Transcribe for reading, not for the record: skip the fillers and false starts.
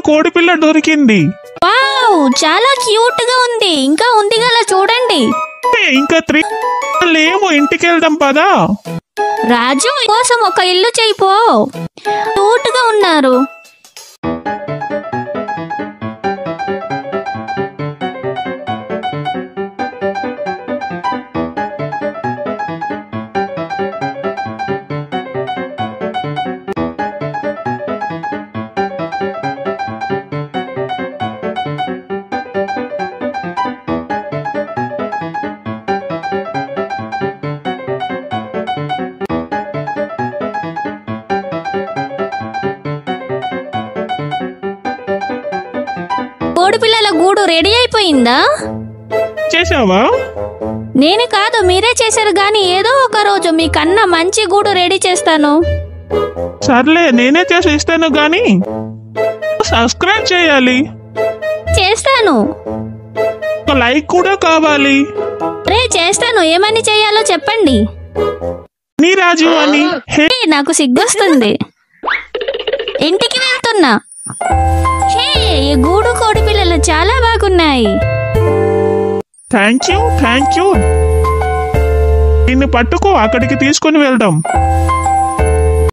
కోడిపిల్ల దొరికింది. వావ్, చాలా క్యూట్ గా ఉంది. ఇంకా ఉంది గల చూడండి. ఇంకా 3 లేము, ఇంటికి వెళ్దాం పదా. రాజు కోసం ఒక ఇల్లు చేయిపో. క్యూట్ గా ఉన్నారు. కోడిపిల్లల గూడు రెడీ అయిపోయిందా? చేసావా? నేను కాదు, మీరే చేశారు. గాని ఏదో ఒక రోజు మీకన్నా మంచి గూడు రెడీ చేస్తాను. సర్లే, నేనే చేసి ఇస్తాను. గాని సబ్స్క్రైబ్ చేయాలి. చేస్తాను. ఒక లైక్ కూడా కావాలి. రే చేస్తాను. ఏమని చేయాలో చెప్పండి. నీ రాజు అని. నాకు సిగ్గొస్తుంది. ఇంటికి వెళ్తున్నా. హే, ఈ గూడు కోడి పిల్లలు చాలా బాగున్నాయి. Thank you. నిన్ను పట్టుకో, అక్కడికి తీసుకుని వెళ్దాం.